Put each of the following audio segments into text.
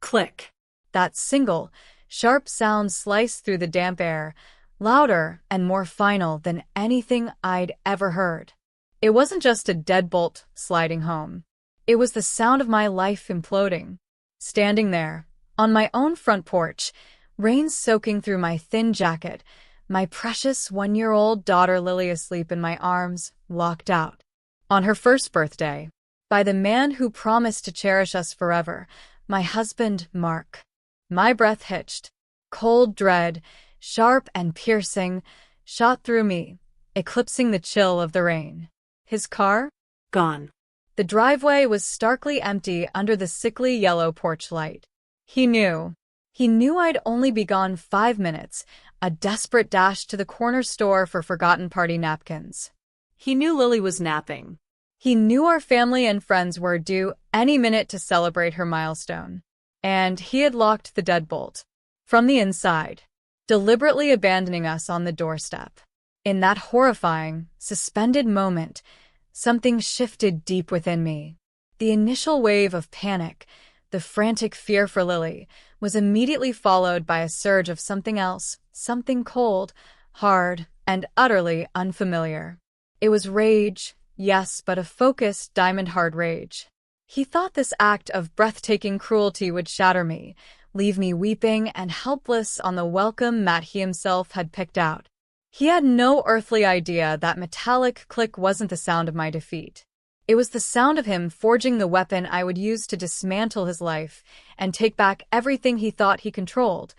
Click. That single, sharp sound sliced through the damp air, louder and more final than anything I'd ever heard. It wasn't just a deadbolt sliding home. It was the sound of my life imploding. Standing there, on my own front porch, rain soaking through my thin jacket, my precious 1-year-old daughter Lily asleep in my arms, locked out. On her first birthday, by the man who promised to cherish us forever, my husband, Mark. My breath hitched. Cold dread, sharp and piercing, shot through me, eclipsing the chill of the rain. His car? Gone. The driveway was starkly empty under the sickly yellow porch light. He knew. He knew I'd only be gone 5 minutes, a desperate dash to the corner store for forgotten party napkins. He knew Lily was napping. He knew our family and friends were due any minute to celebrate her milestone. And he had locked the deadbolt from the inside, deliberately abandoning us on the doorstep. In that horrifying, suspended moment, something shifted deep within me. The initial wave of panic, the frantic fear for Lily, was immediately followed by a surge of something else, something cold, hard, and utterly unfamiliar. It was rage, yes, but a focused, diamond-hard rage. He thought this act of breathtaking cruelty would shatter me, leave me weeping and helpless on the welcome mat he himself had picked out. He had no earthly idea that metallic click wasn't the sound of my defeat. It was the sound of him forging the weapon I would use to dismantle his life and take back everything he thought he controlled,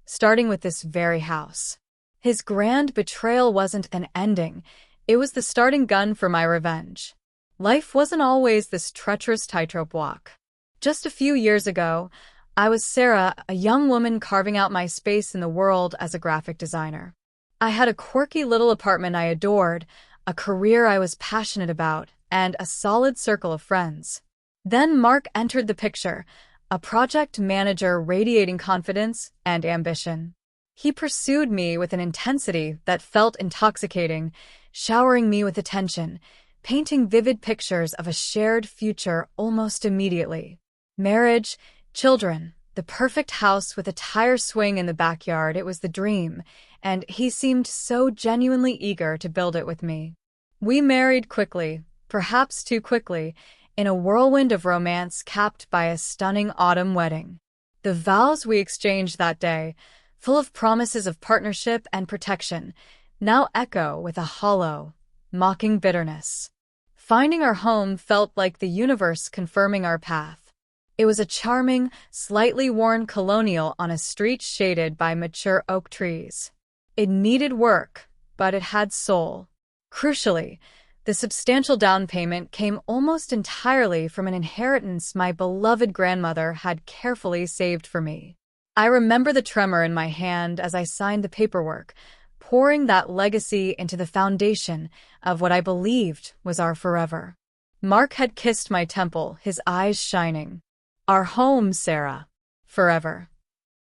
starting with this very house. His grand betrayal wasn't an ending. It was the starting gun for my revenge. Life wasn't always this treacherous tightrope walk. Just a few years ago, I was Sarah, a young woman carving out my space in the world as a graphic designer. I had a quirky little apartment I adored, a career I was passionate about, and a solid circle of friends. Then Mark entered the picture, a project manager radiating confidence and ambition. He pursued me with an intensity that felt intoxicating, showering me with attention, painting vivid pictures of a shared future almost immediately. Marriage, children, the perfect house with a tire swing in the backyard, it was the dream, and he seemed so genuinely eager to build it with me. We married quickly, perhaps too quickly, in a whirlwind of romance capped by a stunning autumn wedding. The vows we exchanged that day, full of promises of partnership and protection, now echo with a hollow, mocking bitterness. Finding our home felt like the universe confirming our path. It was a charming, slightly worn colonial on a street shaded by mature oak trees. It needed work, but it had soul. Crucially, the substantial down payment came almost entirely from an inheritance my beloved grandmother had carefully saved for me. I remember the tremor in my hand as I signed the paperwork, pouring that legacy into the foundation of what I believed was our forever. Mark had kissed my temple, his eyes shining. Our home, Sarah. Forever.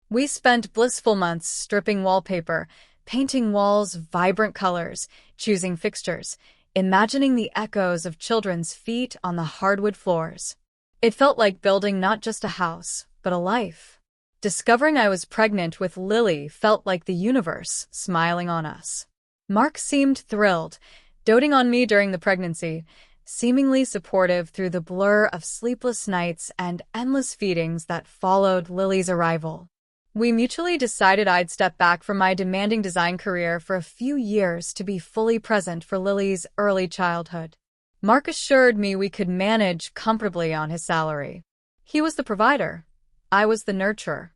We spent blissful months stripping wallpaper, painting walls vibrant colors, choosing fixtures, imagining the echoes of children's feet on the hardwood floors. It felt like building not just a house, but a life. Discovering I was pregnant with Lily felt like the universe smiling on us. Mark seemed thrilled, doting on me during the pregnancy, seemingly supportive through the blur of sleepless nights and endless feedings that followed Lily's arrival. We mutually decided I'd step back from my demanding design career for a few years to be fully present for Lily's early childhood. Mark assured me we could manage comfortably on his salary. He was the provider. I was the nurturer.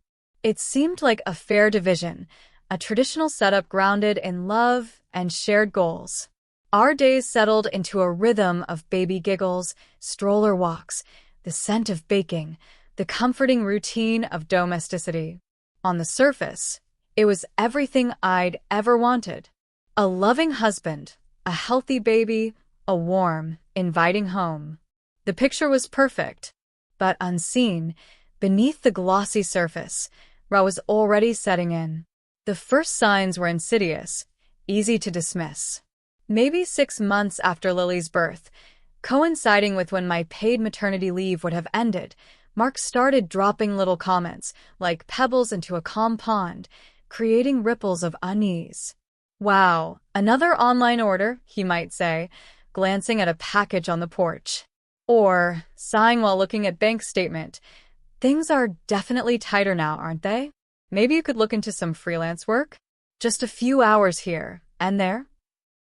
It seemed like a fair division, a traditional setup grounded in love and shared goals. Our days settled into a rhythm of baby giggles, stroller walks, the scent of baking, the comforting routine of domesticity. On the surface, it was everything I'd ever wanted. A loving husband, a healthy baby, a warm, inviting home. The picture was perfect, but unseen, beneath the glossy surface, Ra was already setting in. The first signs were insidious, easy to dismiss. Maybe 6 months after Lily's birth, coinciding with when my paid maternity leave would have ended, Mark started dropping little comments, like pebbles into a calm pond, creating ripples of unease. Wow, another online order, he might say, glancing at a package on the porch. Or, sighing while looking at bank statement, things are definitely tighter now, aren't they? Maybe you could look into some freelance work? Just a few hours here and there?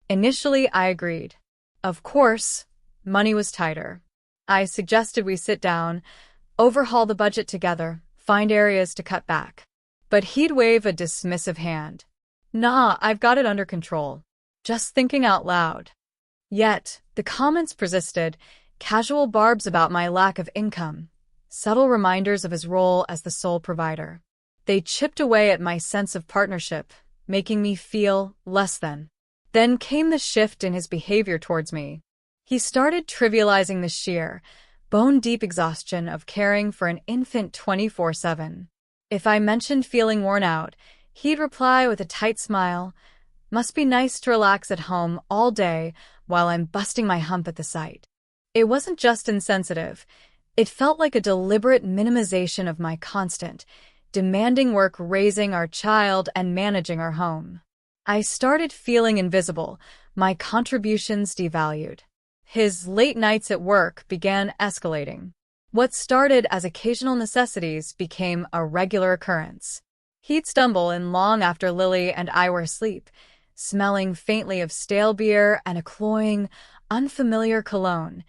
Initially, I agreed. Of course, money was tighter. I suggested we sit down, overhaul the budget together, find areas to cut back. But he'd wave a dismissive hand. Nah, I've got it under control. Just thinking out loud. Yet, the comments persisted, casual barbs about my lack of income, subtle reminders of his role as the sole provider. They chipped away at my sense of partnership, making me feel less than. Then came the shift in his behavior towards me. He started trivializing the sheer, bone-deep exhaustion of caring for an infant 24/7. If I mentioned feeling worn out, he'd reply with a tight smile, "Must be nice to relax at home all day while I'm busting my hump at the sight." It wasn't just insensitive. It felt like a deliberate minimization of my constant, demanding work raising our child and managing our home. I started feeling invisible, my contributions devalued. His late nights at work began escalating. What started as occasional necessities became a regular occurrence. He'd stumble in long after Lily and I were asleep, smelling faintly of stale beer and a cloying, unfamiliar cologne,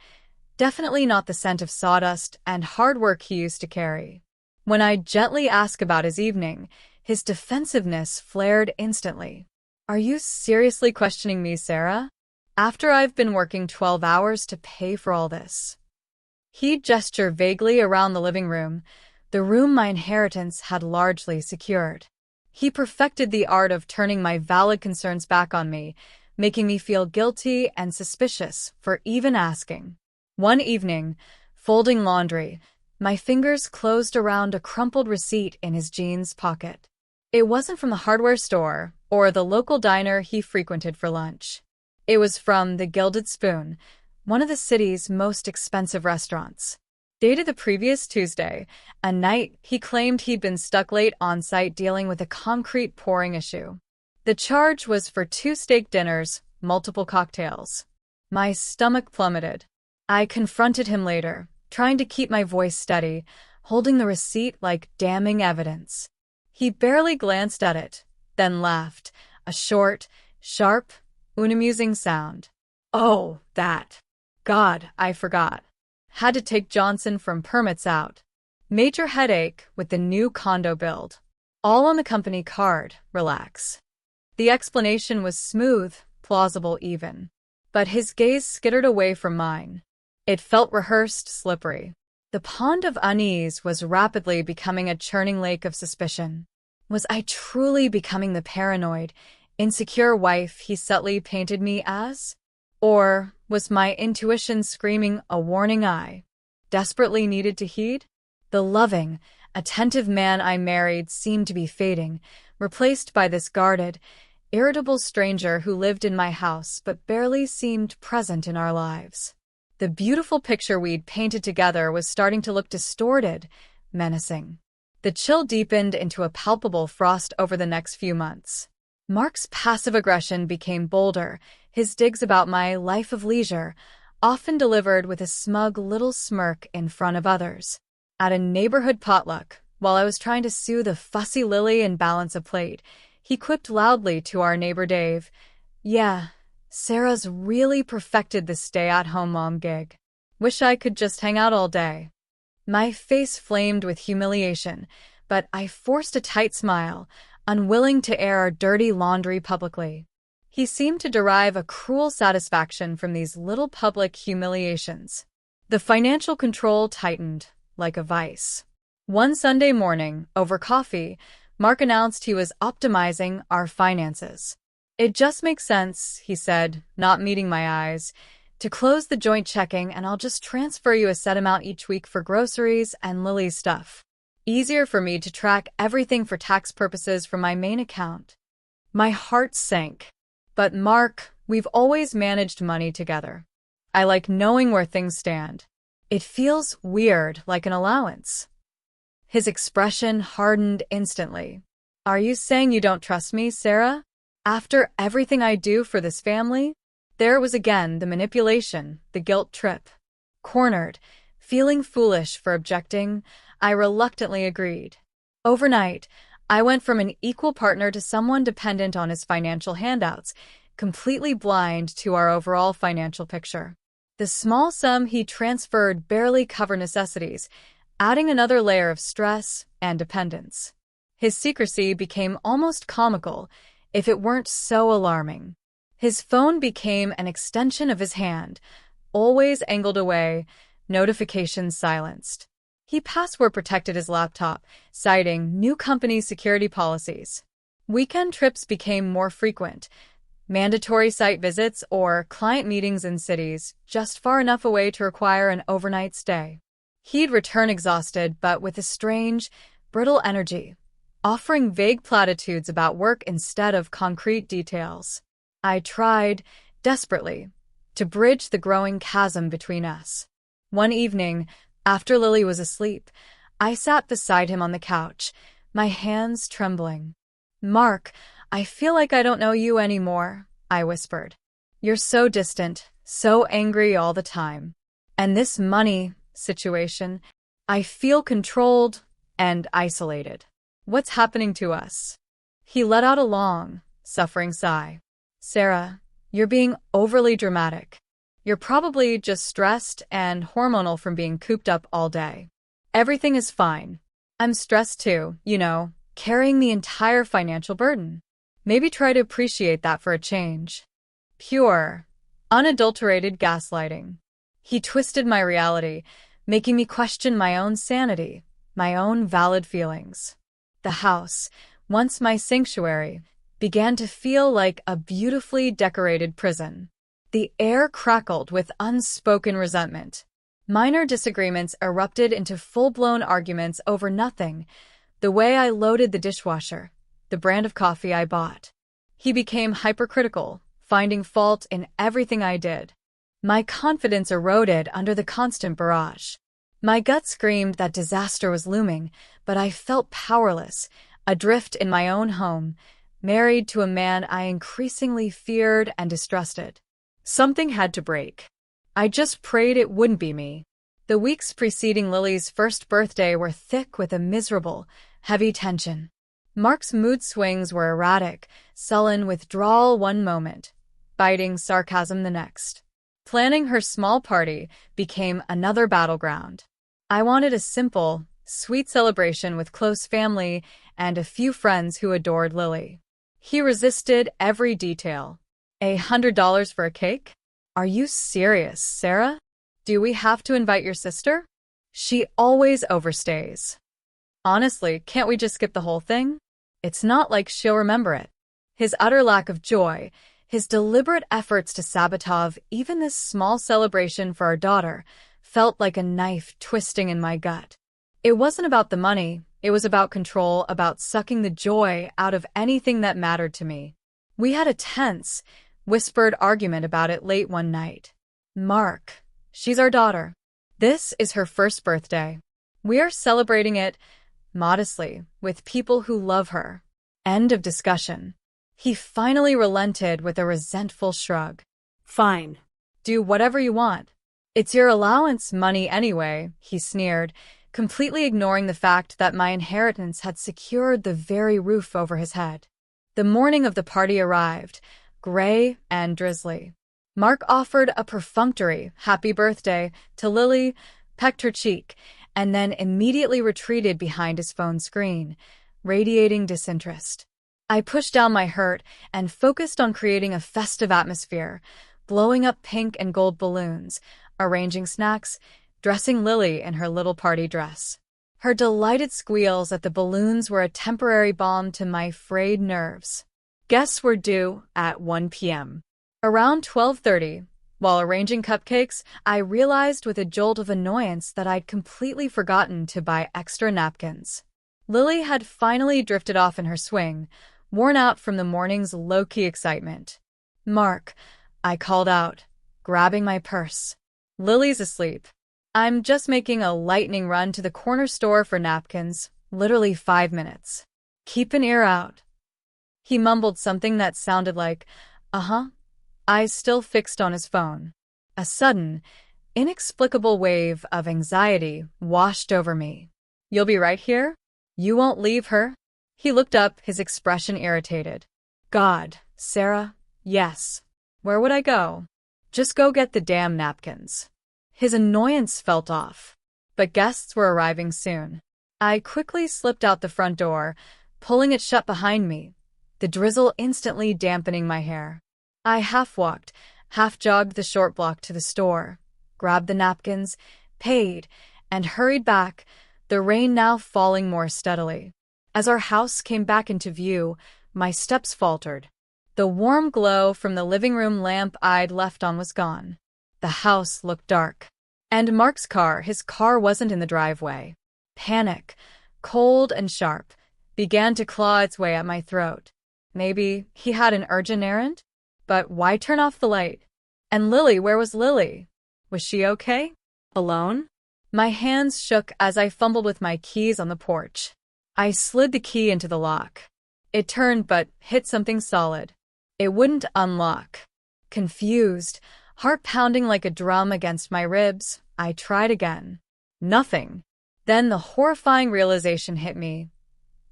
definitely not the scent of sawdust and hard work he used to carry. When I gently asked about his evening, his defensiveness flared instantly. "Are you seriously questioning me, Sarah? After I've been working 12 hours to pay for all this?" He'd gesture vaguely around the living room, the room my inheritance had largely secured. He perfected the art of turning my valid concerns back on me, making me feel guilty and suspicious for even asking. One evening, folding laundry, my fingers closed around a crumpled receipt in his jeans pocket. It wasn't from the hardware store or the local diner he frequented for lunch. It was from the Gilded Spoon, one of the city's most expensive restaurants. Dated the previous Tuesday, a night he claimed he'd been stuck late on site dealing with a concrete pouring issue. The charge was for 2 steak dinners, multiple cocktails. My stomach plummeted. I confronted him later, trying to keep my voice steady, holding the receipt like damning evidence. He barely glanced at it, then laughed, a short, sharp, unamusing sound. "Oh, that. God, I forgot. Had to take Johnson from permits out. Major headache with the new condo build. All on the company card, relax." The explanation was smooth, plausible even. But his gaze skittered away from mine. It felt rehearsed, slippery. The pond of unease was rapidly becoming a churning lake of suspicion. Was I truly becoming the paranoid, insecure wife he subtly painted me as? Or was my intuition screaming a warning I desperately needed to heed? The loving, attentive man I married seemed to be fading, replaced by this guarded, irritable stranger who lived in my house but barely seemed present in our lives. The beautiful picture we'd painted together was starting to look distorted, menacing. The chill deepened into a palpable frost over the next few months. Mark's passive aggression became bolder, his digs about my life of leisure, often delivered with a smug little smirk in front of others. At a neighborhood potluck, while I was trying to soothe a fussy Lily and balance a plate, he quipped loudly to our neighbor Dave, "Yeah, Sarah's really perfected the stay-at-home mom gig. Wish I could just hang out all day." My face flamed with humiliation, but I forced a tight smile, unwilling to air our dirty laundry publicly. He seemed to derive a cruel satisfaction from these little public humiliations. The financial control tightened, like a vice. One Sunday morning, over coffee, Mark announced he was optimizing our finances. "It just makes sense," he said, not meeting my eyes, "to close the joint checking and I'll just transfer you a set amount each week for groceries and Lily's stuff. Easier for me to track everything for tax purposes from my main account." My heart sank. "But Mark, we've always managed money together. I like knowing where things stand." It feels weird, like an allowance. His expression hardened instantly. Are you saying you don't trust me, Sarah? After everything I do for this family? There was again the manipulation, the guilt trip. Cornered, feeling foolish for objecting, I reluctantly agreed. Overnight, I went from an equal partner to someone dependent on his financial handouts, completely blind to our overall financial picture. The small sum he transferred barely covered necessities, adding another layer of stress and dependence. His secrecy became almost comical, if it weren't so alarming. His phone became an extension of his hand, always angled away, notifications silenced. He password protected his laptop, citing new company security policies. Weekend trips became more frequent, mandatory site visits or client meetings in cities just far enough away to require an overnight stay. He'd return exhausted but with a strange, brittle energy, offering vague platitudes about work instead of concrete details. I tried, desperately, to bridge the growing chasm between us. One evening, after Lily was asleep, I sat beside him on the couch, my hands trembling. "Mark, I feel like I don't know you anymore," I whispered. "You're so distant, so angry all the time. And this money situation, I feel controlled and isolated. What's happening to us?" He let out a long, suffering sigh. "Sarah, you're being overly dramatic. You're probably just stressed and hormonal from being cooped up all day. Everything is fine. I'm stressed too, carrying the entire financial burden. Maybe try to appreciate that for a change." Pure, unadulterated gaslighting. He twisted my reality, making me question my own sanity, my own valid feelings. The house, once my sanctuary, began to feel like a beautifully decorated prison. The air crackled with unspoken resentment. Minor disagreements erupted into full-blown arguments over nothing: the way I loaded the dishwasher, the brand of coffee I bought. He became hypercritical, finding fault in everything I did. My confidence eroded under the constant barrage. My gut screamed that disaster was looming, but I felt powerless, adrift in my own home, married to a man I increasingly feared and distrusted. Something had to break. I just prayed it wouldn't be me. The weeks preceding Lily's first birthday were thick with a miserable, heavy tension. Mark's mood swings were erratic, sullen withdrawal one moment, biting sarcasm the next. Planning her small party became another battleground. I wanted a simple, sweet celebration with close family and a few friends who adored Lily. He resisted every detail. $100 for a cake? Are you serious, Sarah? Do we have to invite your sister? She always overstays. Honestly, can't we just skip the whole thing? It's not like she'll remember it. His utter lack of joy, his deliberate efforts to sabotage even this small celebration for our daughter, felt like a knife twisting in my gut. It wasn't about the money, it was about control, about sucking the joy out of anything that mattered to me. We had a tense, whispered argument about it late one night. "Mark, she's our daughter. This is her first birthday. We are celebrating it modestly, with people who love her." End of discussion. He finally relented with a resentful shrug. Fine. "Do whatever you want. It's your allowance money anyway," he sneered, completely ignoring the fact that my inheritance had secured the very roof over his head. The morning of the party arrived, gray and drizzly. Mark offered a perfunctory happy birthday to Lily, pecked her cheek, and then immediately retreated behind his phone screen, radiating disinterest. I pushed down my hurt and focused on creating a festive atmosphere, blowing up pink and gold balloons, arranging snacks, dressing Lily in her little party dress. Her delighted squeals at the balloons were a temporary balm to my frayed nerves. Guests were due at 1 p.m. Around 12:30, while arranging cupcakes, I realized with a jolt of annoyance that I'd completely forgotten to buy extra napkins. Lily had finally drifted off in her swing, worn out from the morning's low-key excitement. "Mark," I called out, grabbing my purse. "Lily's asleep. I'm just making a lightning run to the corner store for napkins, literally 5 minutes. Keep an ear out. He mumbled something that sounded like, uh-huh, eyes still fixed on his phone. A sudden, inexplicable wave of anxiety washed over me. You'll be right here? You won't leave her? He looked up, his expression irritated. God, Sarah, yes. Where would I go? Just go get the damn napkins. His annoyance felt off, but guests were arriving soon. I quickly slipped out the front door, pulling it shut behind me, the drizzle instantly dampening my hair. I half-walked, half-jogged the short block to the store, grabbed the napkins, paid, and hurried back, the rain now falling more steadily. As our house came back into view, my steps faltered. The warm glow from the living room lamp I'd left on was gone. The house looked dark. And Mark's car, his car wasn't in the driveway. Panic, cold and sharp, began to claw its way at my throat. Maybe he had an urgent errand? But why turn off the light? And Lily, where was Lily? Was she okay? Alone? My hands shook as I fumbled with my keys on the porch. I slid the key into the lock. It turned but hit something solid. It wouldn't unlock. Confused, heart pounding like a drum against my ribs, I tried again. Nothing. Then the horrifying realization hit me.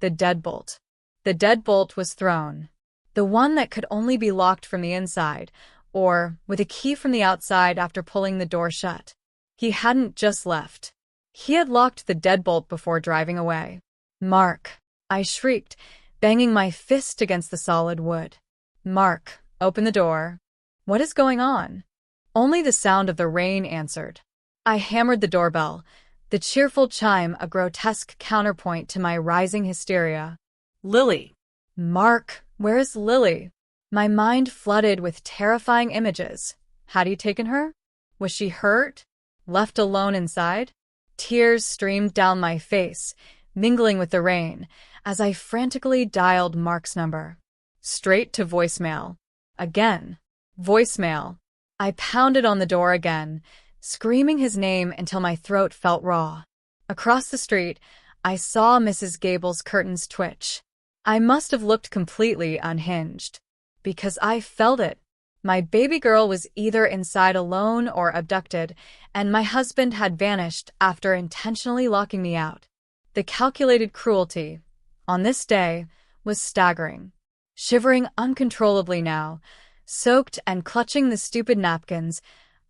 The deadbolt. The deadbolt was thrown. The one that could only be locked from the inside, or with a key from the outside after pulling the door shut. He hadn't just left. He had locked the deadbolt before driving away. Mark, I shrieked, banging my fist against the solid wood. Mark, open the door. What is going on? Only the sound of the rain answered. I hammered the doorbell, the cheerful chime a grotesque counterpoint to my rising hysteria. Lily. Mark, where is Lily? My mind flooded with terrifying images. Had he taken her? Was she hurt? Left alone inside? Tears streamed down my face, mingling with the rain, as I frantically dialed Mark's number. Straight to voicemail. Again. Voicemail. I pounded on the door again, screaming his name until my throat felt raw. Across the street, I saw Mrs. Gable's curtains twitch. I must have looked completely unhinged. Because I felt it. My baby girl was either inside alone or abducted, and my husband had vanished after intentionally locking me out. The calculated cruelty, on this day, was staggering. Shivering uncontrollably now, soaked and clutching the stupid napkins,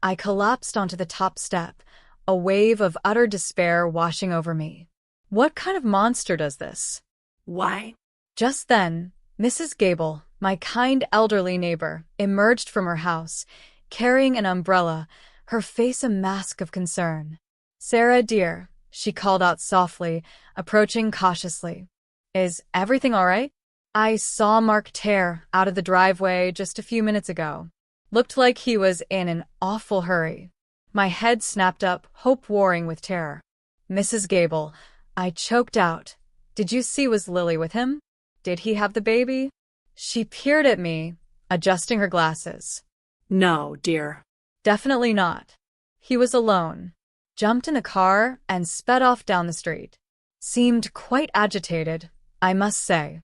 I collapsed onto the top step, a wave of utter despair washing over me. What kind of monster does this? Why? Just then, Mrs. Gable, my kind elderly neighbor, emerged from her house, carrying an umbrella, her face a mask of concern. Sarah, dear, she called out softly, approaching cautiously. Is everything all right? I saw Mark tear out of the driveway just a few minutes ago. Looked like he was in an awful hurry. My head snapped up, hope warring with terror. Mrs. Gable, I choked out. Did you see was Lily with him? Did he have the baby? She peered at me, adjusting her glasses. No, dear. Definitely not. He was alone. Jumped in the car and sped off down the street. Seemed quite agitated, I must say.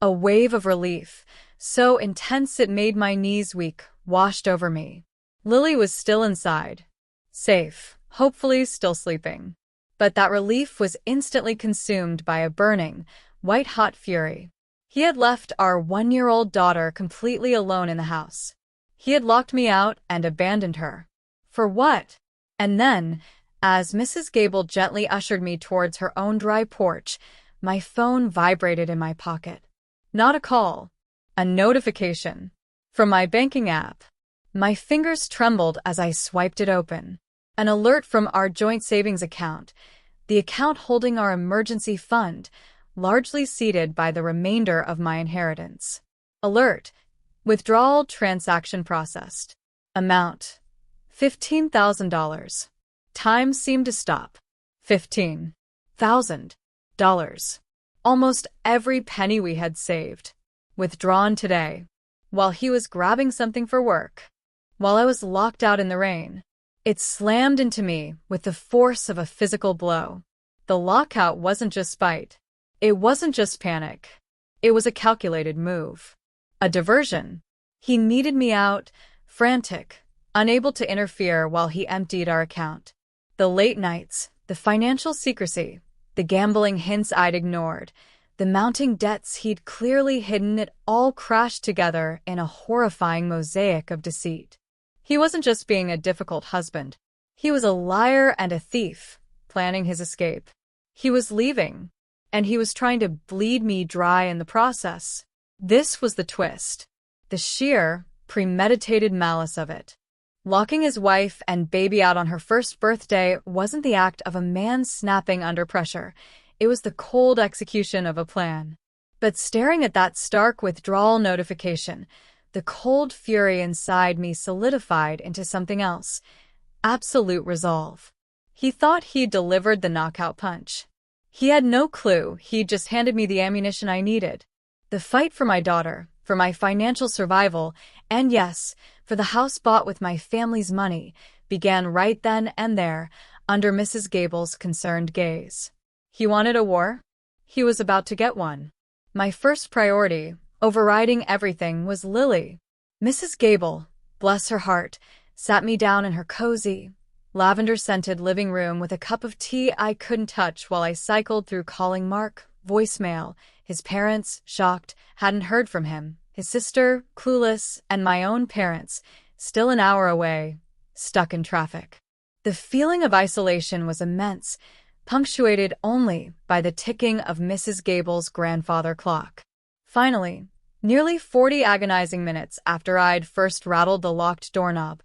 A wave of relief, so intense it made my knees weak, washed over me. Lily was still inside. Safe, hopefully still sleeping. But that relief was instantly consumed by a burning, white-hot fury. He had left our 1-year-old daughter completely alone in the house. He had locked me out and abandoned her. For what? And then, as Mrs. Gable gently ushered me towards her own dry porch, my phone vibrated in my pocket. Not a call. A notification. From my banking app. My fingers trembled as I swiped it open. An alert from our joint savings account, the account holding our emergency fund, largely seeded by the remainder of my inheritance. Alert. Withdrawal transaction processed. Amount. $15,000. Time seemed to stop. $15,000. Almost every penny we had saved. Withdrawn today. While he was grabbing something for work. While I was locked out in the rain. It slammed into me with the force of a physical blow. The lockout wasn't just spite. It wasn't just panic. It was a calculated move. A diversion. He needed me out, frantic, unable to interfere while he emptied our account. The late nights, the financial secrecy, the gambling hints I'd ignored, the mounting debts he'd clearly hidden, it all crashed together in a horrifying mosaic of deceit. He wasn't just being a difficult husband. He was a liar and a thief, planning his escape. He was leaving, and he was trying to bleed me dry in the process. This was the twist. The sheer, premeditated malice of it. Locking his wife and baby out on her first birthday wasn't the act of a man snapping under pressure. It was the cold execution of a plan. But staring at that stark withdrawal notification, the cold fury inside me solidified into something else. Absolute resolve. He thought he'd delivered the knockout punch. He had no clue he'd just handed me the ammunition I needed. The fight for my daughter, for my financial survival, and yes, for the house bought with my family's money, began right then and there, under Mrs. Gable's concerned gaze. He wanted a war? He was about to get one. My first priority, overriding everything, was Lily. Mrs. Gable, bless her heart, sat me down in her cozy, lavender-scented living room with a cup of tea I couldn't touch while I cycled through calling Mark, voicemail, his parents, shocked, hadn't heard from him, his sister, clueless, and my own parents, still an hour away, stuck in traffic. The feeling of isolation was immense, punctuated only by the ticking of Mrs. Gable's grandfather clock. Finally, nearly 40 agonizing minutes after I'd first rattled the locked doorknob,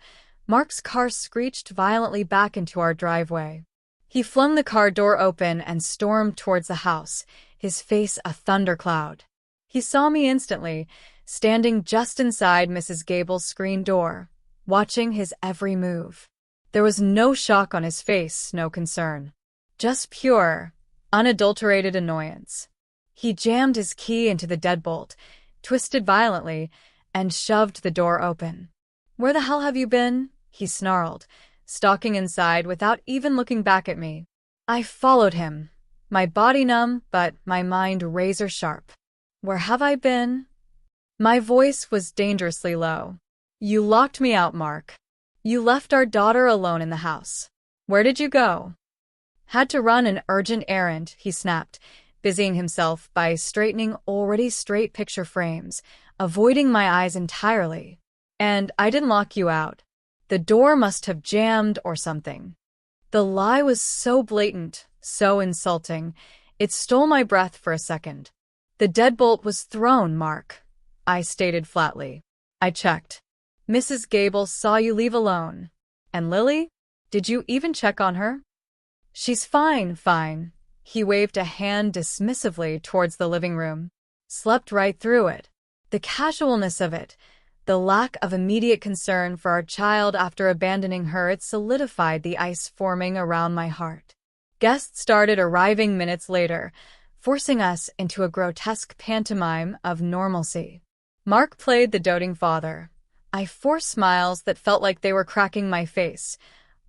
Mark's car screeched violently back into our driveway. He flung the car door open and stormed towards the house, his face a thundercloud. He saw me instantly, standing just inside Mrs. Gable's screen door, watching his every move. There was no shock on his face, no concern. Just pure, unadulterated annoyance. He jammed his key into the deadbolt, twisted violently, and shoved the door open. "Where the hell have you been?" he snarled, stalking inside without even looking back at me. I followed him, my body numb but my mind razor-sharp. Where have I been? My voice was dangerously low. "You locked me out, Mark. You left our daughter alone in the house. Where did you go?" "Had to run an urgent errand," he snapped, busying himself by straightening already straight picture frames, avoiding my eyes entirely. "And I didn't lock you out. The door must have jammed or something." The lie was so blatant, so insulting, it stole my breath for a second. "The deadbolt was thrown, Mark," I stated flatly. "I checked. Mrs. Gable saw you leave alone. And Lily? Did you even check on her?" "She's fine, fine." He waved a hand dismissively towards the living room. "Slept right through it." The casualness of it, the lack of immediate concern for our child after abandoning her, it solidified the ice forming around my heart. Guests started arriving minutes later, forcing us into a grotesque pantomime of normalcy. Mark played the doting father. I forced smiles that felt like they were cracking my face,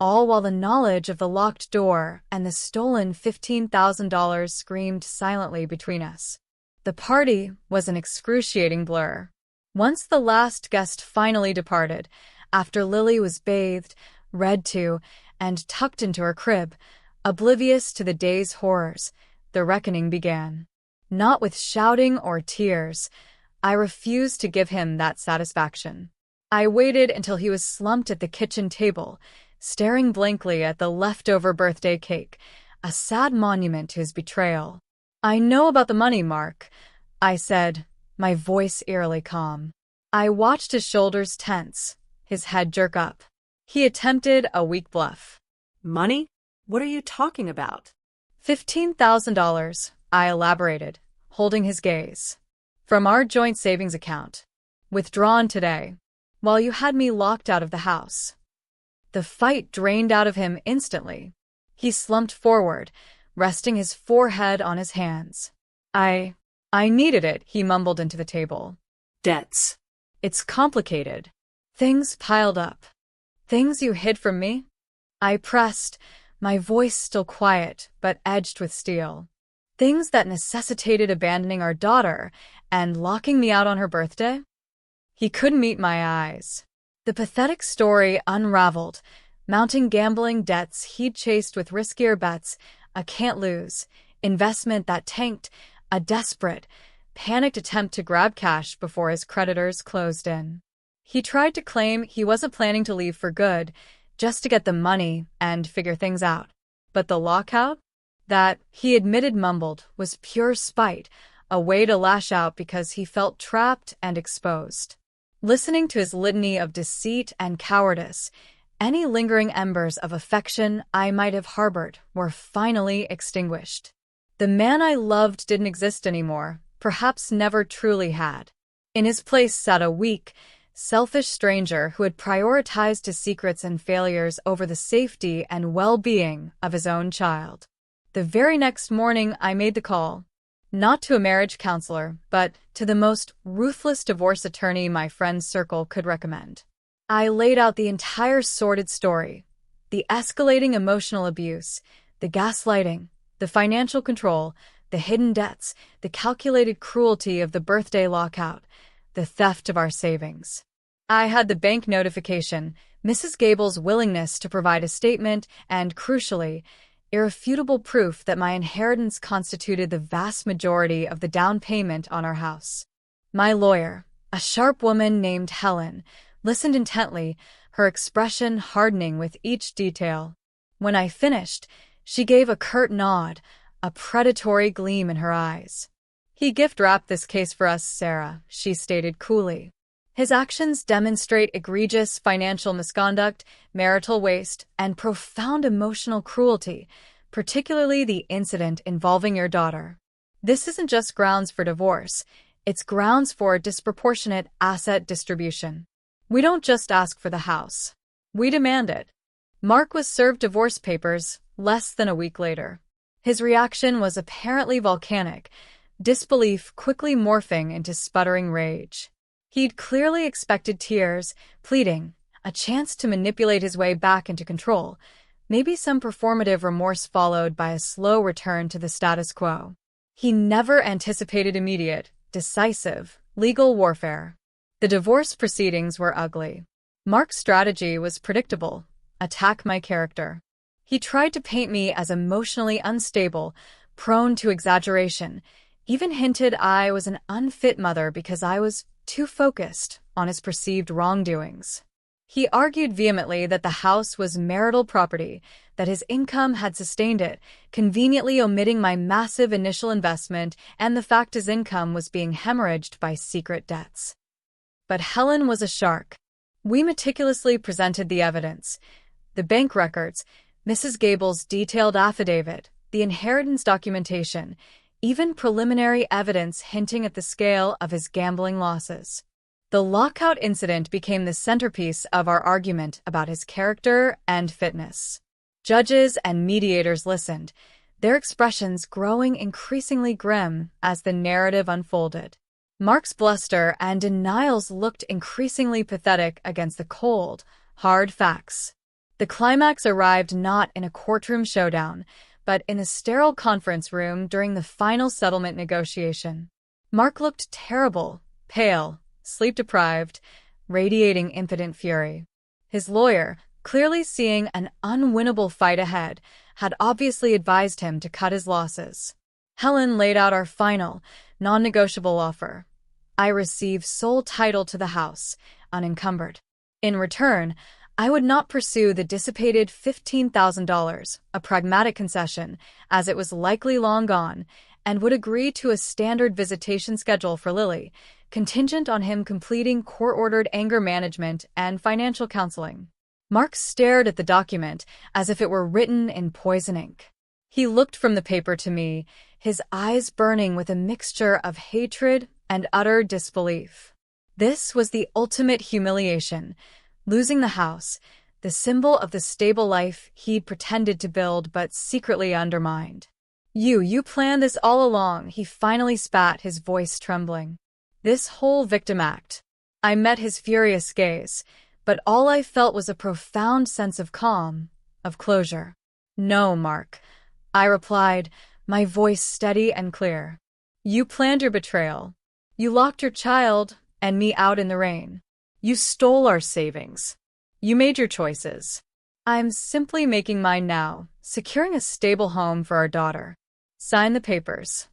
all while the knowledge of the locked door and the stolen $15,000 screamed silently between us. The party was an excruciating blur. Once the last guest finally departed, after Lily was bathed, read to, and tucked into her crib, oblivious to the day's horrors, the reckoning began. Not with shouting or tears. I refused to give him that satisfaction. I waited until he was slumped at the kitchen table, staring blankly at the leftover birthday cake, a sad monument to his betrayal. "I know about the money, Mark," I said, my voice eerily calm. I watched his shoulders tense, his head jerk up. He attempted a weak bluff. Money? What are you talking about? $15,000, I elaborated, holding his gaze. "From our joint savings account. Withdrawn today, while you had me locked out of the house." The fight drained out of him instantly. He slumped forward, resting his forehead on his hands. I needed it," he mumbled into the table. Debts. "It's complicated. Things piled up. Things you hid from me." I pressed, my voice still quiet, but edged with steel. Things that necessitated abandoning our daughter and locking me out on her birthday? He couldn't meet my eyes. The pathetic story unraveled, mounting gambling debts he'd chased with riskier bets, a can't lose, investment that tanked, a desperate, panicked attempt to grab cash before his creditors closed in. He tried to claim he wasn't planning to leave for good, just to get the money and figure things out. But the lockout? That, he admitted mumbled, was pure spite, a way to lash out because he felt trapped and exposed. Listening to his litany of deceit and cowardice, any lingering embers of affection I might have harbored were finally extinguished. The man I loved didn't exist anymore, perhaps never truly had. In his place sat a weak, selfish stranger who had prioritized his secrets and failures over the safety and well-being of his own child. The very next morning, I made the call. Not to a marriage counselor, but to the most ruthless divorce attorney my friend's circle could recommend. I laid out the entire sordid story, the escalating emotional abuse, the gaslighting, the financial control, the hidden debts, the calculated cruelty of the birthday lockout, the theft of our savings. I had the bank notification, Mrs. Gable's willingness to provide a statement, and, crucially, irrefutable proof that my inheritance constituted the vast majority of the down payment on our house. My lawyer, a sharp woman named Helen, listened intently, her expression hardening with each detail. When I finished, she gave a curt nod, a predatory gleam in her eyes. "He gift-wrapped this case for us, Sarah," she stated coolly. "His actions demonstrate egregious financial misconduct, marital waste, and profound emotional cruelty, particularly the incident involving your daughter. This isn't just grounds for divorce, it's grounds for disproportionate asset distribution. We don't just ask for the house. We demand it." Mark was served divorce papers less than a week later. His reaction was apparently volcanic, disbelief quickly morphing into sputtering rage. He'd clearly expected tears, pleading, a chance to manipulate his way back into control, maybe some performative remorse followed by a slow return to the status quo. He never anticipated immediate, decisive, legal warfare. The divorce proceedings were ugly. Mark's strategy was predictable: attack my character. He tried to paint me as emotionally unstable, prone to exaggeration, even hinted I was an unfit mother because I was too focused on his perceived wrongdoings. He argued vehemently that the house was marital property, that his income had sustained it, conveniently omitting my massive initial investment and the fact his income was being hemorrhaged by secret debts. But Helen was a shark. We meticulously presented the evidence: the bank records, Mrs. Gable's detailed affidavit, the inheritance documentation, even preliminary evidence hinting at the scale of his gambling losses. The lockout incident became the centerpiece of our argument about his character and fitness. Judges and mediators listened, their expressions growing increasingly grim as the narrative unfolded. Mark's bluster and denials looked increasingly pathetic against the cold, hard facts. The climax arrived not in a courtroom showdown, but in a sterile conference room during the final settlement negotiation. Mark looked terrible, pale, sleep-deprived, radiating impotent fury. His lawyer, clearly seeing an unwinnable fight ahead, had obviously advised him to cut his losses. Helen laid out our final, non-negotiable offer. I receive sole title to the house, unencumbered. In return, I would not pursue the dissipated $15,000, a pragmatic concession, as it was likely long gone, and would agree to a standard visitation schedule for Lily, contingent on him completing court-ordered anger management and financial counseling. Mark stared at the document as if it were written in poison ink. He looked from the paper to me, his eyes burning with a mixture of hatred and utter disbelief. This was the ultimate humiliation: losing the house, the symbol of the stable life he'd pretended to build but secretly undermined. You planned this all along," he finally spat, his voice trembling. "This whole victim act." I met his furious gaze, but all I felt was a profound sense of calm, of closure. No, Mark, I replied, my voice steady and clear. You planned your betrayal. You locked your child and me out in the rain. You stole our savings. You made your choices. I'm simply making mine now, securing a stable home for our daughter. Sign the papers.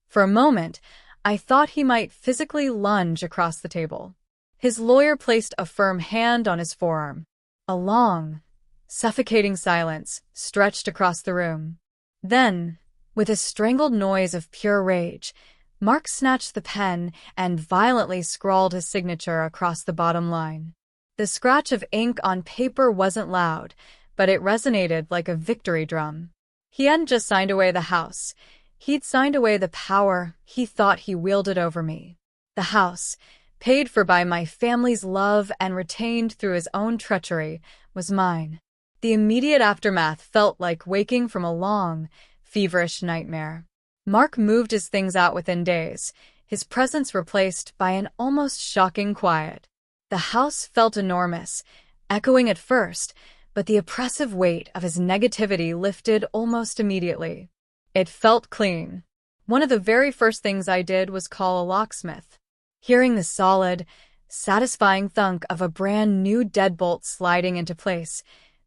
For a moment, I thought he might physically lunge across the table. His lawyer placed a firm hand on his forearm. A long, suffocating silence stretched across the room. Then, with a strangled noise of pure rage, Mark snatched the pen and violently scrawled his signature across the bottom line. The scratch of ink on paper wasn't loud, but it resonated like a victory drum. He hadn't just signed away the house. He'd signed away the power he thought he wielded over me. The house, paid for by my family's love and retained through his own treachery, was mine. The immediate aftermath felt like waking from a long, feverish nightmare. Mark moved his things out within days, his presence replaced by an almost shocking quiet. The house felt enormous, echoing at first, but the oppressive weight of his negativity lifted almost immediately. It felt clean. One of the very first things I did was call a locksmith. Hearing the solid, satisfying thunk of a brand new deadbolt sliding into place,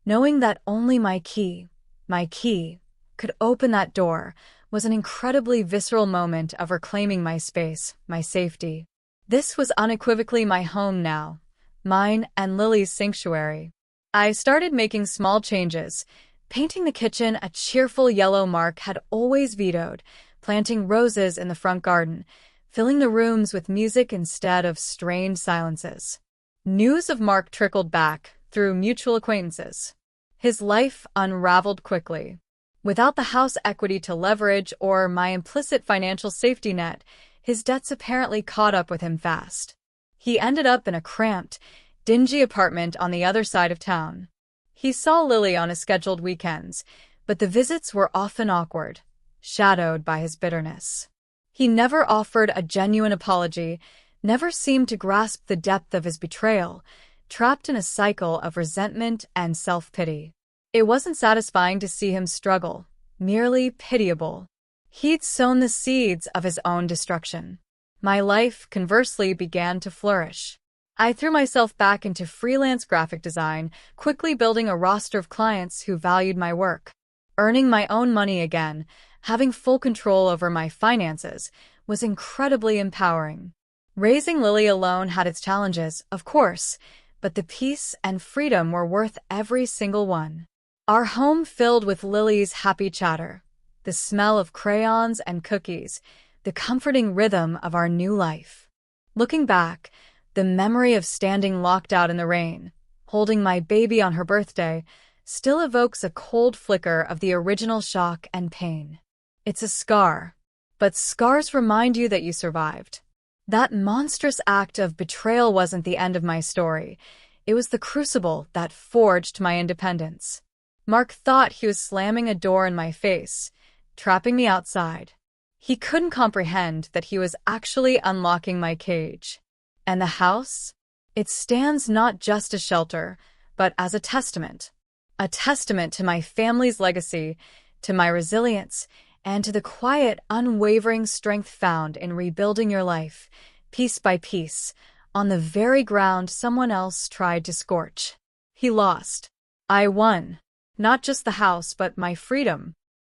knowing that only my key, could open that door, was an incredibly visceral moment of reclaiming my space, my safety. This was unequivocally my home now, mine and Lily's sanctuary. I started making small changes, painting the kitchen a cheerful yellow Mark had always vetoed, planting roses in the front garden, filling the rooms with music instead of strained silences. News of Mark trickled back through mutual acquaintances. His life unraveled quickly. Without the house equity to leverage or my implicit financial safety net, his debts apparently caught up with him fast. He ended up in a cramped, dingy apartment on the other side of town. He saw Lily on his scheduled weekends, but the visits were often awkward, shadowed by his bitterness. He never offered a genuine apology, never seemed to grasp the depth of his betrayal, trapped in a cycle of resentment and self-pity. It wasn't satisfying to see him struggle, merely pitiable. He'd sown the seeds of his own destruction. My life, conversely, began to flourish. I threw myself back into freelance graphic design, quickly building a roster of clients who valued my work. Earning my own money again, having full control over my finances, was incredibly empowering. Raising Lily alone had its challenges, of course, but the peace and freedom were worth every single one. Our home filled with Lily's happy chatter, the smell of crayons and cookies, the comforting rhythm of our new life. Looking back, the memory of standing locked out in the rain, holding my baby on her birthday, still evokes a cold flicker of the original shock and pain. It's a scar, but scars remind you that you survived. That monstrous act of betrayal wasn't the end of my story. It was the crucible that forged my independence. Mark thought he was slamming a door in my face, trapping me outside. He couldn't comprehend that he was actually unlocking my cage. And the house? It stands not just as shelter, but as a testament to my family's legacy, to my resilience, and to the quiet, unwavering strength found in rebuilding your life, piece by piece, on the very ground someone else tried to scorch. He lost. I won. Not just the house, but my freedom,